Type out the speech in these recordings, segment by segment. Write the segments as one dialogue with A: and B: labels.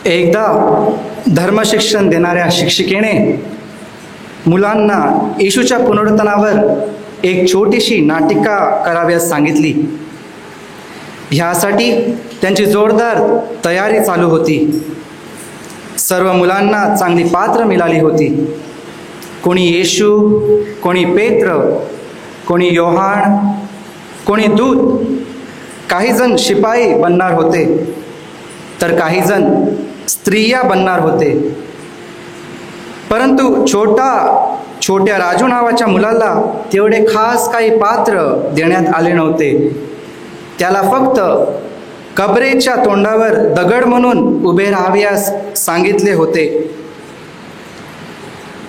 A: एकदा धर्मशिक्षण देणाऱ्या शिक्षिकेने मुलांना येशूच्या पुनरुत्थानावर एक छोटीशी नाटिका कराव्यास सांगितली. ह्यासाठी त्यांची जोरदार तयारी चालू होती. सर्व मुलांना चांगली पात्र मिळाली होती. कोणी येशू, कोणी पेत्र, कोणी योहान, कोणी दूत. काही जण शिपाई बनणार होते, तर काही जण स्त्रिया बनणार होते. परंतु छोट्या राजू नावाच्या मुलाला तेवढे खास काही पात्र देण्यात आले नव्हते. त्याला फक्त कबरेच्या तोंडावर दगड म्हणून उभे राहाव्यास सांगितले होते.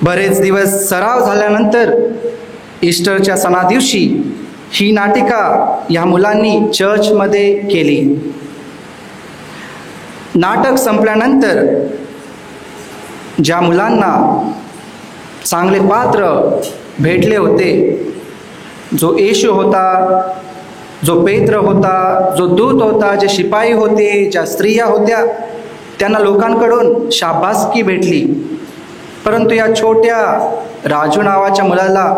A: बरेच दिवस सराव झाल्यानंतर ईस्टरच्या सणादिवशी ही नाटिका या मुलांनी चर्चमध्ये केली. नाटक संपल्यानंतर ज्या मुलांना चांगले पात्र भेटले होते, जो येशू होता, जो पेत्र होता, जो दूत होता, जे शिपाई होते, ज्या स्त्रिया होत्या, त्यांना लोकांकडून शाबासकी भेटली. परंतु या छोट्या राजू नावाच्या मुलाला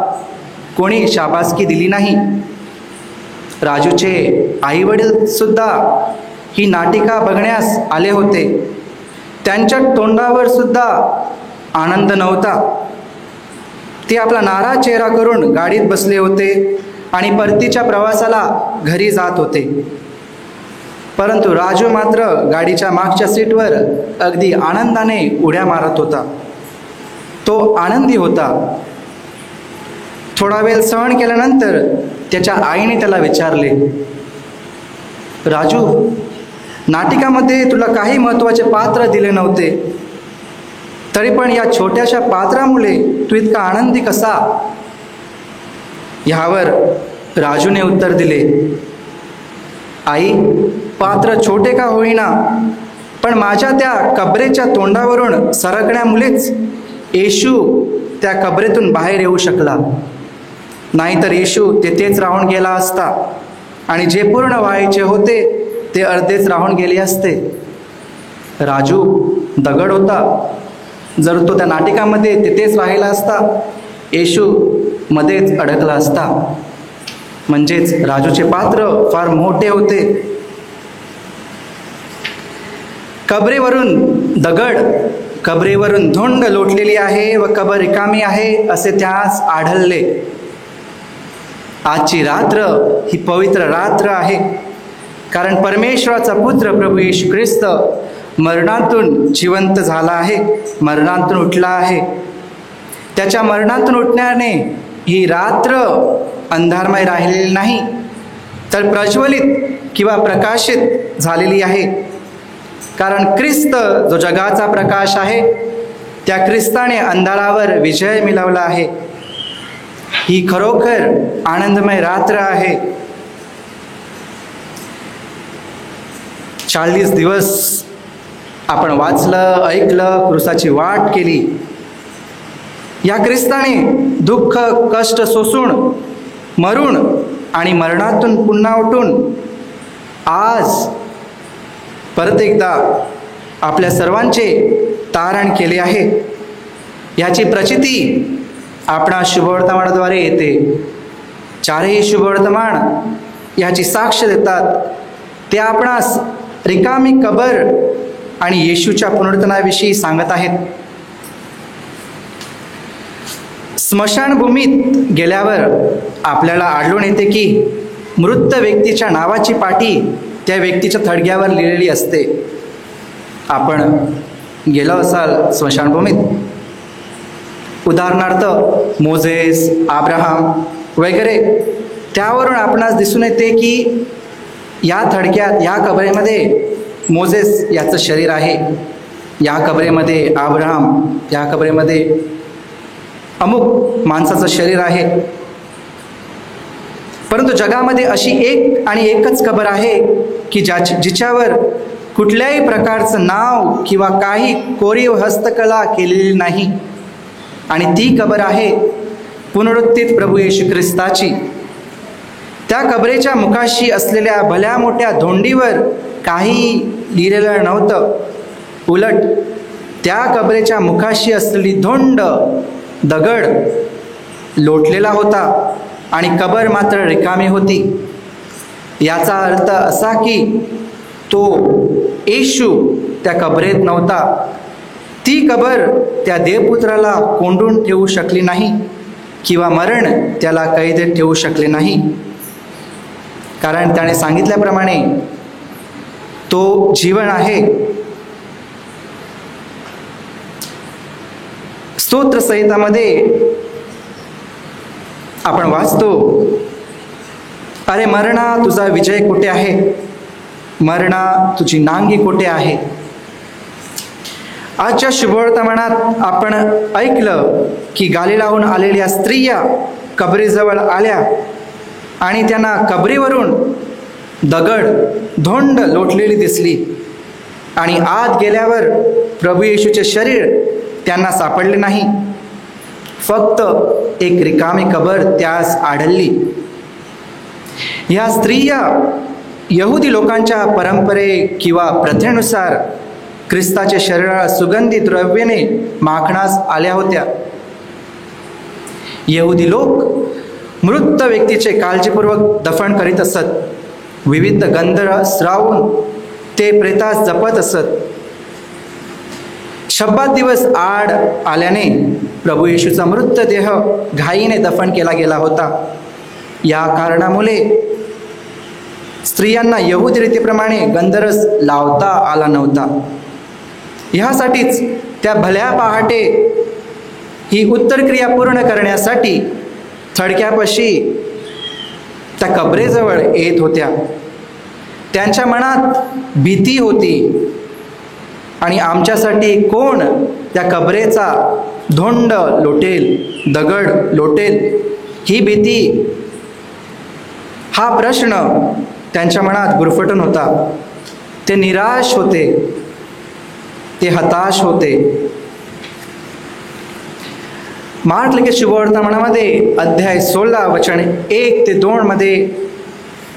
A: कोणी शाबासकी दिली नाही. राजूचे आईवडील सुद्धा ही नाटिका बघण्यास आले होते. त्यांच्या तोंडावर सुद्धा आनंद नव्हता. ते आपला नाराज चेहरा करून गाडीत बसले होते आणि परतीच्या प्रवासाला घरी जात होते. परंतु राजू मात्र गाडीच्या मागच्या सीटवर अगदी आनंदाने उड्या मारत होता. तो आनंदी होता. थोडा वेळ सहन केल्यानंतर त्याच्या आईने त्याला विचारले, राजू, नाटिकामध्ये तुला काही महत्त्वाचे पात्र दिले नव्हते, तरी पण या छोट्याशा पात्रामुळे तू इतका आनंदी कसा? ह्यावर राजूने उत्तर दिले, आई, पात्र छोटे का होईना, पण माझ्या त्या कबरेच्या तोंडावरून सरकण्यामुळेच येशू त्या कबरेतून बाहेर येऊ शकला. नाहीतर येशू तेथेच राहून गेला असता आणि जे पूर्ण व्हायचे होते ते अर्धेच राहून गेले असते. राजू दगड होता. जर तो त्या नाटिकामध्ये तेथेच राहिला असता, येशू मध्येच अडकला असता. म्हणजेच राजूचे पात्र फार मोठे होते. कबरेवरून दगड, कबरेवरून धुंड लोटलेली आहे व कबर रिकामी आहे असे त्यास आढळले. आजची रात्र ही पवित्र रात्र आहे, कारण परमेश्वराचा पुत्र प्रभू येशू ख्रिस्त मरणातून जिवंत झाला आहे, मरणातून उठला आहे. त्याच्या मरणातून उठण्याने ही रात्र अंधारमय राहिलेली नाही, तर प्रज्वलित किंवा प्रकाशित झालेली आहे. कारण ख्रिस्त जो जगाचा प्रकाश आहे, त्या ख्रिस्ताने अंधारावर विजय मिळवला आहे. ही खरोखर आनंदमय रात्र आहे. 40 दिवस आपण वाचलं, ऐकलं, क्रूसाची वाट केली. या ख्रिस्ताने दुःख कष्ट सोसून, मरून आणि मरणातून पुन्हा उठून आज परत एकदा आपल्या सर्वांचे तारण केले आहे. याची प्रचिती आपणा शुभवर्तमानाद्वारे येते. चारही शुभवर्तमान याची साक्ष देतात. ते आपणास रिकामी कबर आणि येशूच्या पुनरुत्थानाविषयी सांगत आहेत. स्मशानभूमीत गेल्यावर आपल्याला आढळून येते की मृत व्यक्तीच्या नावाची पाटी त्या व्यक्तीच्या थडग्यावर लिहिलेली असते. आपण गेलो असाल स्मशानभूमीत, उदाहरणार्थ मोझेस, अब्राहम वगैरे, त्यावरून आपणास दिसून येते की या थडग्यात, या कबरेमध्ये मोझेस याचं शरीर आहे, या कबरेमध्ये अब्राहम, या कबरेमध्ये अमुक माणसाचं शरीर आहे. परंतु जगामध्ये अशी एक आणि एकच कबर आहे की जिच्यावर कुठल्याही प्रकारचं नाव किंवा काही कोरीव हस्तकला केलेली नाही. आणि ती कबर आहे पुनरुत्थित प्रभू येशू ख्रिस्ताची. त्या कबरेच्या मुखाशी असलेल्या भल्या मोठ्या धोंडीवर काही लिहिलेलं नव्हतं. उलट त्या कबरेच्या मुखाशी असलेली धोंड दगड लोटलेला होता आणि कबर मात्र रिकामी होती. याचा अर्थ असा की तो येशू त्या कबरेत नव्हता. ती कबर त्या देवपुत्राला कोंडून ठेवू शकली नाही किंवा मरण त्याला कैदेत ठेवू शकले नाही, कारण त्याने सांगितल्याप्रमाणे तो जीवन आहे. स्तोत्र संहितामध्ये आपण वाचतो, अरे मरणा तुझा विजय कुठे आहे, मरणा तुझी नांगी कुठे आहे. आजच्या शुभवर्तमानात आपण ऐकलं की गालिलाहून आलेल्या स्त्रिया कबरीजवळ आल्या आणि त्यांना कबरीवरून दगड धोंड लोटलेली दिसली आणि आत गेल्यावर प्रभू येशूचे शरीर त्यांना सापडले नाही. फक्त एक रिकामी कबर त्यास आढळली. ह्या स्त्रिया यहुदी लोकांच्या परंपरे किंवा प्रथेनुसार ख्रिस्ताच्या शरीराला सुगंधी द्रव्याने माखण्यास आल्या होत्या. यहुदी लोक मृत व्यक्तीचे काळजीपूर्वक दफन करीत असत. विविध गंध स्रावून ते प्रेतास जपत असत. शब्बात दिवस आड आल्याने प्रभू येशूचा मृतदेह घाईने दफन केला गेला होता. या कारणामुळे स्त्रियांना यहुदी रीतीप्रमाणे गंधरस लावता आला नव्हता. ह्यासाठीच त्या भल्या पहाटे ही उत्तरक्रिया पूर्ण करण्यासाठी थडक्यापाशी त्या कबरेजवळ येत होत्या. त्यांच्या मनात भीती होती आणि आमच्यासाठी कोण त्या कबरेचा धोंड लोटेल, दगड लोटेल, ही भीती, हा प्रश्न त्यांच्या मनात गुरफटून होता. ते निराश होते, ते हताश होते. मार्क लिखित शुभवर्तमानामध्ये अध्याय 16 वचन 1 ते 2 मध्ये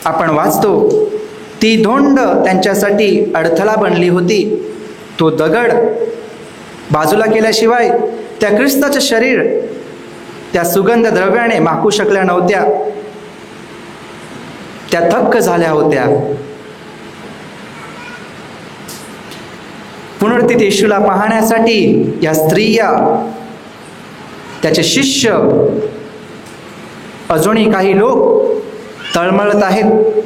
A: आपण वाचतो, ती धोंड त्यांच्यासाठी अडथळा बनली होती. तो दगड बाजूला केल्याशिवाय त्या ख्रिस्ताचे शरीर त्या सुगंध द्रव्याने माखू शकल्या नव्हत्या. त्या थक्क झाल्या होत्या. पुनरुत्थित येशूला पाहण्यासाठी या स्त्रिया, त्याचे शिष्य, अजूनही काही लोक तळमळत आहेत.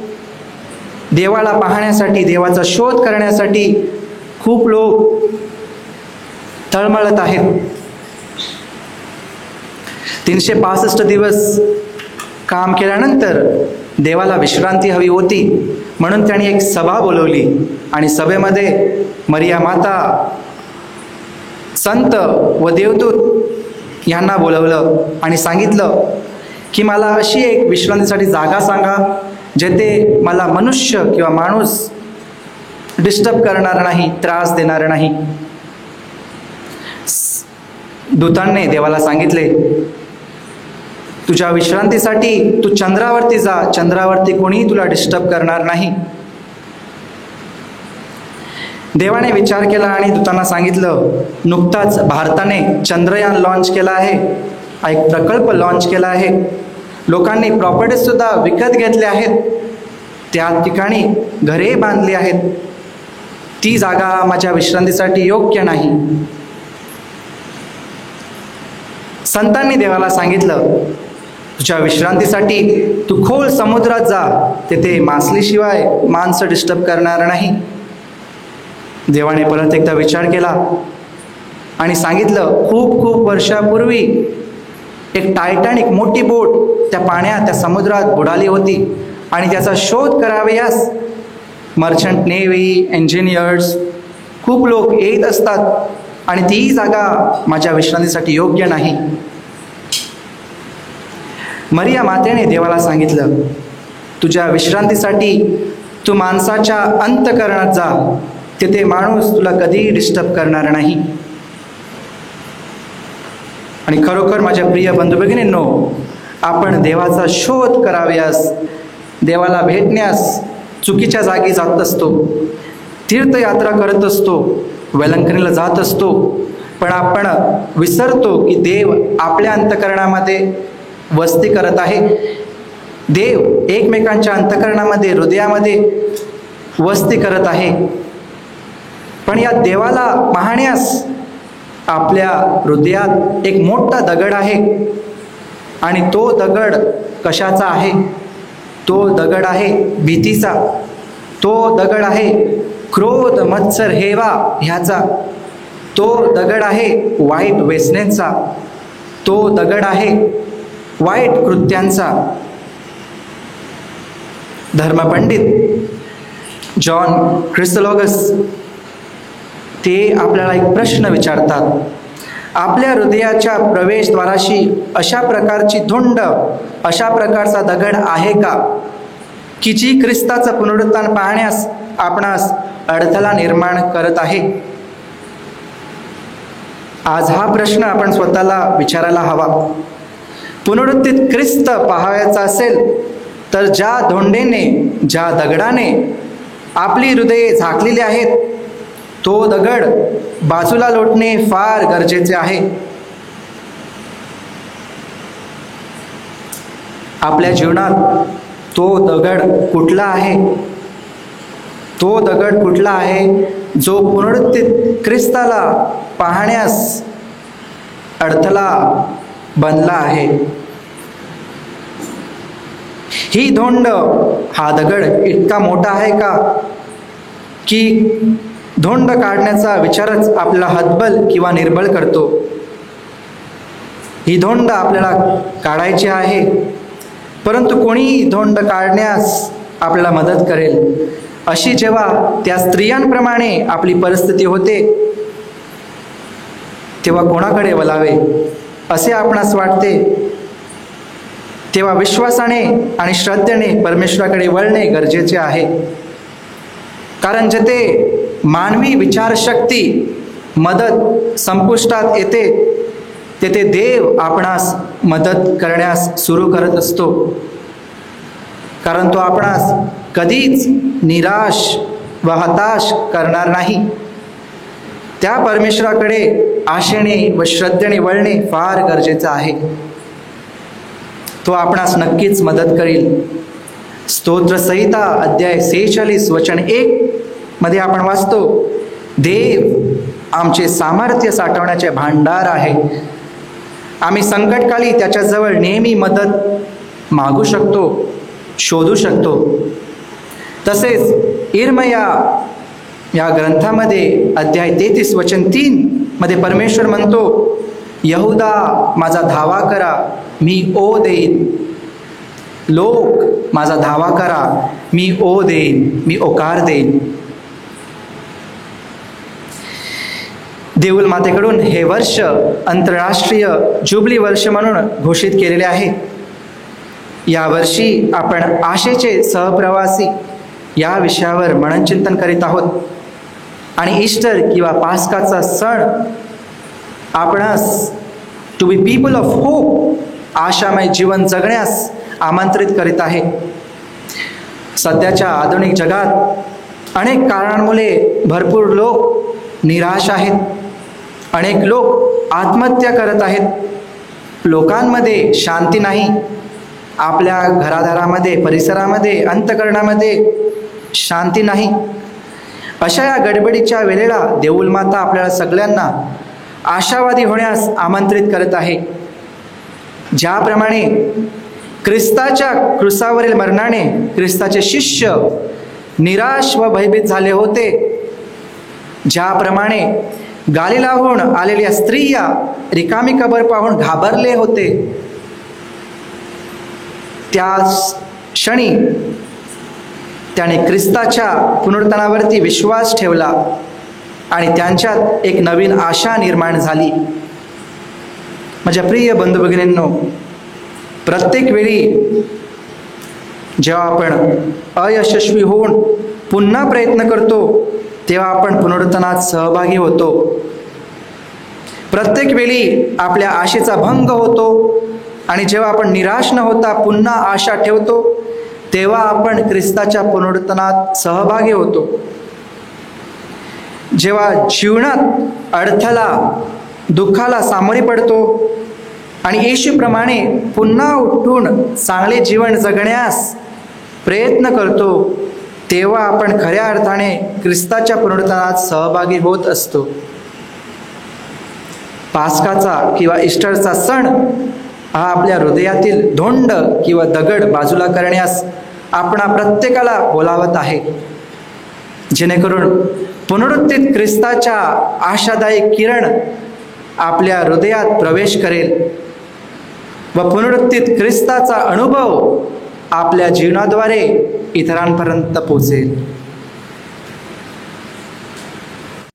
A: देवाला पाहण्यासाठी, देवाचा शोध करण्यासाठी खूप लोक तळमळत आहेत. 365 दिवस काम केल्यानंतर देवाला विश्रांती हवी होती, म्हणून त्यांनी एक सभा बोलवली आणि सभेमध्ये मरिया माता, संत व देवदूत यांना बोलवलं आणि सांगितलं की मला अशी एक विश्रांतीसाठी जागा सांगा जेथे मला मनुष्य किंवा माणूस डिस्टर्ब करणार नाही, त्रास देणार नाही. दूतांनी देवाला सांगितले, तुझ्या विश्रांतीसाठी तू चंद्रावरती जा, चंद्रावरती कोणीही तुला डिस्टर्ब करणार नाही. देवाने विचार केला आणि दूतांना सांगितलं, नुकताच भारताने चंद्रयान लॉन्च केला आहे, हा एक प्रकल्प लॉन्च केला आहे. लोकांनी प्रॉपर्टीज सुद्धा विकत घेतल्या आहेत, त्या ठिकाणी घरे बांधली आहेत. ती जागा माझ्या विश्रांतीसाठी योग्य नाही. संतांनी देवाला सांगितलं, तुझ्या विश्रांतीसाठी तू खोल समुद्रात जा, तेथे मासलीशिवाय माणसं डिस्टर्ब करणार नाही. देवाने परत एकदा विचार केला आणि सांगितलं, खूप खूप वर्षापूर्वी एक टायटॅनिक मोठी बोट त्या पाण्यात, त्या समुद्रात बुडाली होती आणि त्याचा शोध करावयास मर्चंट नेव्ही, इंजिनियर्स खूप लोक येत असतात आणि ती जागा माझ्या विश्रांतीसाठी योग्य नाही. मरिया मातेने देवाला सांगितलं, तुझ्या विश्रांतीसाठी तू माणसाच्या अंतःकरणात जा, तेथे माणूस तुला कधीही डिस्टर्ब करणार नाही. आणि खरोखर माझ्या प्रिय बंधू भगिनींनो, आपण देवाचा शोध करावयास, देवाला भेटण्यास चुकीच्या जागी जात असतो, तीर्थयात्रा करत असतो, वेलंकणीला जात असतो, पण आपण विसरतो की देव आपल्या अंतःकरणामध्ये वस्ती करत आहे. देव एकमेकांच्या अंतःकरणामध्ये, हृदयामध्ये वस्ती करत आहे. पण या देवाला पाहण्यास आपल्या हृदयात एक मोठा दगड आहे. आणि तो दगड कशाचा आहे? तो दगड आहे भीतीचा. तो दगड आहे क्रोध, मत्सर, हेवा ह्याचा. तो दगड आहे वाईट व्यसनेचा. तो दगड आहे वाईट कृत्यांचा. धर्मपंडित जॉन क्रिस्टोलॉगस ते आपल्याला एक प्रश्न विचारतात. आपल्या हृदयाच्या प्रवेशद्वाराशी अशा प्रकारची धुंड, अशा प्रकारचा दगड आहे का की जी ख्रिस्ताचं पुनरुत्थान पाहण्यास आपणास अडथळा निर्माण करत आहे? आज हा प्रश्न आपण स्वतःला विचारायला हवा. पुनरुत्थित ख्रिस्त पाहायचा असेल तर ज्या धोंडेने, ज्या दगडाने आपली हृदये झाकलेली आहेत, तो दगड बाजूला लोटणे फार गरजेचे आहे. आपल्या जीवनात तो दगड कुठला आहे? तो दगड कुठला आहे जो पुनरुत्थित ख्रिस्ताला पाहण्यास अडथळा बनला आहे? ही धोंड, हा दगड इतका मोठा आहे का की धोंड काढण्याचा विचारच आपल्याला हतबल किंवा निर्बळ करतो? ही धोंड आपल्याला काढायची आहे, परंतु कोणी धोंड काढण्यास आपल्याला मदत करेल? अशी जेव्हा त्या स्त्रियांप्रमाणे आपली परिस्थिती होते, तेव्हा कोणाकडे वळावे असे आपणास वाटते? तेव्हा विश्वासाने आणि श्रद्धेने परमेश्वराकडे वळणे गरजेचे आहे. कारण जेथे मानवी विचारशक्ती, मदत संपुष्टात येते, तेथे देव आपणास मदत करण्यास सुरू करत असतो. कारण तो आपणास कधीच निराश व हताश करणार नाही. त्या परमेश्वराकडे आशेने व श्रद्धेने वळणे फार गरजेचं आहे. तो आपणास नक्कीच मदत करेल. स्तोत्रसंहिता अध्याय 46 वचन 1 मध्ये आपण वाचतो, देव आमचे सामर्थ्य साठवण्याचे भांडार आहे. आम्ही संकटकाली त्याच्याजवळ नेहमी मदत मागू शकतो, शोधू शकतो. तसेच इर्मया या ग्रंथामध्ये अध्याय 33 वचन 3 मध्ये परमेश्वर म्हणतो, यहुदा माझा धावा करा, मी ओ देईन. लोक माझा धावा करा, मी ओ देईन, मी ओकार देईन. देऊळ मातेकडून हे वर्ष आंतरराष्ट्रीय जुबली वर्ष म्हणून घोषित केलेले आहे. या वर्षी आपण आशेचे सहप्रवासी या विषयावर मननचिंतन करीत आहोत. आणि ईस्टर किंवा पास्काचा सण आपणास to be people of hope, आशामय जीवन जगण्यास आमंत्रित करीत आहे. सध्याच्या आधुनिक जगात अनेक कारणांमुळे भरपूर लोक निराश आहेत. अनेक लोक आत्महत्या करत आहेत. लोकांमध्ये शांती नाही. आपल्या घरादारामध्ये, परिसरामध्ये, अंतःकरणामध्ये शांती नाही. अशा या गडबडीच्या वेळेला देऊळ माता आपल्याला सगळ्यांना आशावादी होण्यास आमंत्रित करत आहे. ज्याप्रमाणे ख्रिस्ताच्या क्रुसावरील मरणाने ख्रिस्ताचे शिष्य निराश व भयभीत झाले होते, ज्याप्रमाणे गालिलाहून आलेल्या स्त्रिया रिकामी कबर पाहून घाबरले होते, त्या क्षणी त्याने ख्रिस्ताच्या पुनरुत्थानावरती विश्वास ठेवला आणि त्यांच्यात एक नवीन आशा निर्माण झाली. माझ्या प्रिय बंधू भगिनींनो, प्रत्येक वेळी जेव्हा आपण अयशस्वी होऊन पुन्हा प्रयत्न करतो, तेव्हा आपण पुनरुत्थानात सहभागी होतो. प्रत्येक वेळी आपल्या आशेचा भंग होतो आणि जेव्हा आपण निराश न होता पुन्हा आशा ठेवतो, तेव्हा आपण ख्रिस्ताच्या पुनरुत्थानात सहभागी होतो. जेव्हा जीवनात अडथळा दुःखाला सामोरे पडतो आणि येशूप्रमाणे पुन्हा उठून चांगले जीवन जगण्यास प्रयत्न करतो, तेव्हा आपण खऱ्या अर्थाने ख्रिस्ताच्या पुनरुत्थानात सहभागी होत असतो. पास्काचा किंवा ईस्टरचा सण हा आपल्या हृदयातील धोंड किंवा दगड बाजूला करण्यास आपणा प्रत्येकाला बोलावत आहे, जेणेकरून पुनरुत्थित ख्रिस्ताच्या आशादायी किरण आपल्या हृदयात प्रवेश करेल व पुनरुत्थित ख्रिस्ताचा अनुभव आपल्या जीवनाद्वारे इतरांपर्यंत पोहोचेल.